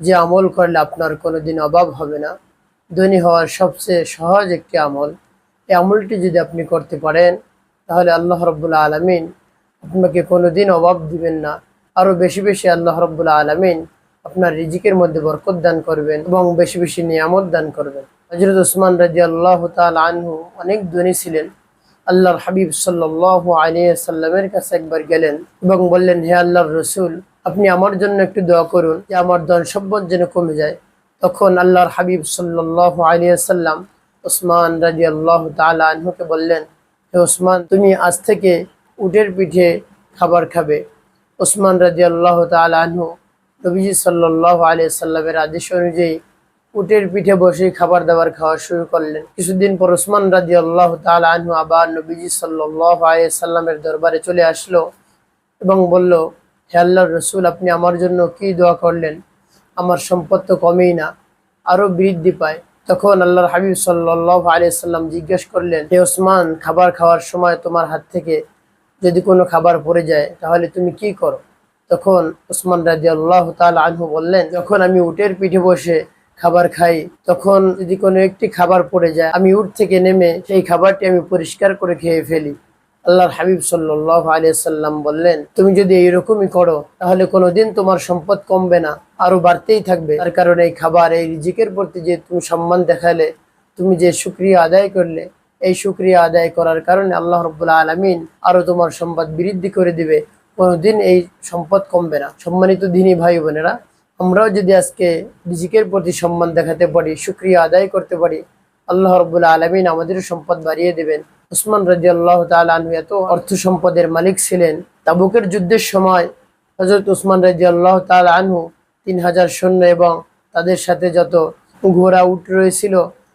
যে আমল করলে আপনার কোনোদিন অভাব হবে না, ধনী হওয়ার সবচেয়ে সহজ একটি আমল। এই আমলটি যদি আপনি করতে পারেন তাহলে আল্লাহ রাব্বুল আলামিন আপনাকে কোনোদিন অভাব দিবেন না। আরও বেশি বেশি আল্লাহ রাব্বুল আলামিন আপনার রিজিকের মধ্যে বরকত দান করবেন এবং বেশি বেশি নিয়ামত দান করবেন। হযরত ওসমান রাদিয়াল্লাহু তাআলা আনহু অনেক ধনী ছিলেন। আল্লাহর হাবিব সাল্লাল্লাহু আলাইহি ওয়াসাল্লামের কাছে একবার গেলেন এবং বললেন, হে আল্লাহর রসুল, আপনি আমার জন্য একটু দোয়া করুন যে আমার ধন সম্পদ যেন কমে যায়। তখন আল্লাহর হাবিব সাল্লাল্লাহু আলাইহি ওয়াসাল্লাম ওসমান রাদিয়াল্লাহু তাআলা আনহুকে বললেন, হে ওসমান, তুমি আজ থেকে উটের পিঠে খাবার খাবে। ওসমান রাদিয়াল্লাহু তাআলা আনহু নবীজি সাল্লাল্লাহু আলাইহি ওয়াসাল্লামের আদেশ অনুযায়ী উটের পিঠে বসে খাবার দাবার খাওয়া শুরু করলেন। কিছুদিন পর ওসমান রাদিয়াল্লাহু তাআলা আনহু আবার নবীজি সাল্লাল্লাহু আলাইহি ওয়াসাল্লামের দরবারে চলে আসলো এবং বলল, হে আল্লাহর রসুল, আপনি আমার জন্য কি দোয়া করলেন? আমার সম্পদ তো কমেই না, আরো বৃদ্ধি পায়। তখন আল্লাহর হাবিব সাল্লাল্লাহু আলাইহি ওয়াসাল্লাম জিজ্ঞেস করলেন, হে ওসমান, খাবার খাওয়ার সময় তোমার হাত থেকে যদি কোনো খাবার পড়ে যায় তাহলে তুমি কি করো? তখন ওসমান রাদিয়াল্লাহু তাআলা আনহু বললেন, যখন আমি উটের পিঠে বসে খাবার খাই তখন যদি কোনো একটি খাবার পড়ে যায় আমি উট থেকে নেমে সেই খাবারটি আমি পরিষ্কার করে খেয়ে ফেলি। আল্লাহর হাবিব সাল্লাল্লাহু আলাইহি সাল্লাম বললেন, তুমি যদি এইরকমই করো তাহলে কোনোদিন তোমার সম্পদ কমবে না, আরো বাড়তেই থাকবে। তার কারণে এই খাবার, এই রিজিকের প্রতি যে তুমি সম্মান দেখালে, তুমি যে শুকরিয়া আদায় করলে, এই শুকরিয়া আদায় করার কারণে আল্লাহ রাব্বুল আলামিন আরো তোমার সম্পদ বৃদ্ধি করে দিবে, কোনোদিন এই সম্পদ কমবে না। সম্মানিত দ্বীনী ভাই বোনেরা, আমরাও যদি আজকে রিজিকের প্রতি সম্মান দেখাতে পারি, শুকরিয়া আদায় করতে পারি, আল্লাহ রাব্বুল আলামিন আমাদের সম্পদ বাড়িয়ে দেবেন। ওসমান রাদিয়াল্লাহু তাআলা আনহু এত অর্থ সম্পদের মালিক ছিলেন, তাবুকের যুদ্ধের সময় হযরত ওসমান রাদিয়াল্লাহু তাআলা আনহু 3000 সৈন্য এবং তাদের সাথে যত ঘোড়া উট রয়েছিল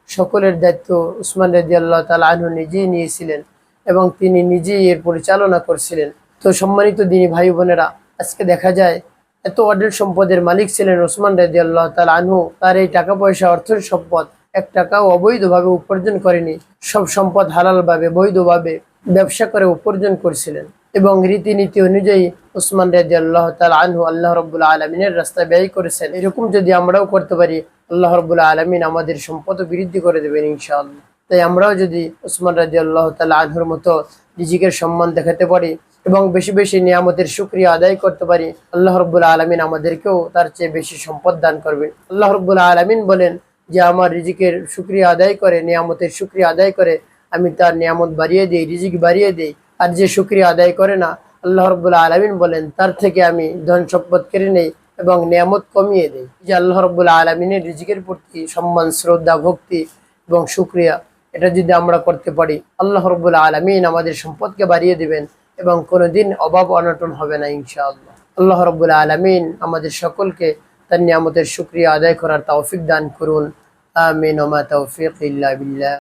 সকলের দায়িত্ব ওসমান রাদিয়াল্লাহু তাআলা আনহু নিজেই নিয়েছিলেন এবং তিনি নিজেই এর পরিচালনা করছিলেন। তো সম্মানিত দ্বীনী ভাই বোনেরা, আজকে দেখা যায় এত অঢেল সম্পদের মালিক ছিলেন ওসমান রাদিয়াল্লাহু তাআলা আনহু, তার এই টাকা পয়সা, অর্থের সম্পদ এক টাকাও অবৈধভাবে উপার্জন করেনি। সব সম্পদ হালালভাবে, বৈধভাবে ব্যবসা করে উপার্জন করছিলেন এবং রীতিনীতি অনুযায়ী ওসমান রাদিয়াল্লাহু তাআলা আনহু আল্লাহ রাব্বুল আলামিনের রাস্তায় ব্যয় করেছেন। এরকম যদি আমরাও করতে পারি, আল্লাহ রাব্বুল আলামিন আমাদের সম্পদ বৃদ্ধি করে দেবেন ইনশাআল্লাহ। তাই আমরাও যদি ওসমান রাদিয়াল্লাহু তাআলা আনহুর মতো রিজিকের সম্মান দেখাতে পারি এবং বেশি বেশি নিয়ামতের শুকরিয়া আদায় করতে পারি, আল্লাহ রাব্বুল আলামিন আমাদেরকেও তার চেয়ে বেশি সম্পদ দান করবেন। আল্লাহ রাব্বুল আলামিন বলেন, যে আমার রিজিকের শুকরিয়া আদায় করে, নিয়ামতের শুকরিয়া আদায় করে, আমি তার নিয়ামত বাড়িয়ে দিই, রিজিক বাড়িয়ে দিই। আর যে শুকরিয়া আদায় করে না, আল্লাহ রাব্বুল আলামিন বলেন, তার থেকে আমি ধন সম্পদ কেড়ে নেই এবং নিয়ামত কমিয়ে দেই। যে আল্লাহ রাব্বুল আলামিনের রিজিকের প্রতি সম্মান, শ্রদ্ধা, ভক্তি এবং শুকরিয়া, এটা যদি আমরা করতে পারি, আল্লাহ রাব্বুল আলামিন আমাদের সম্পদকে বাড়িয়ে দিবেন এবং কোনোদিন অভাব অনটন হবে না ইনশাআল্লাহ। আল্লাহ রাব্বুল আলামিন আমাদের সকলকে তার নিয়ামতের শুকরিয়া আদায় করার তৌফিক দান করুন। আমিন ওয়া মা তাওফীক ইল্লা বিল্লাহ।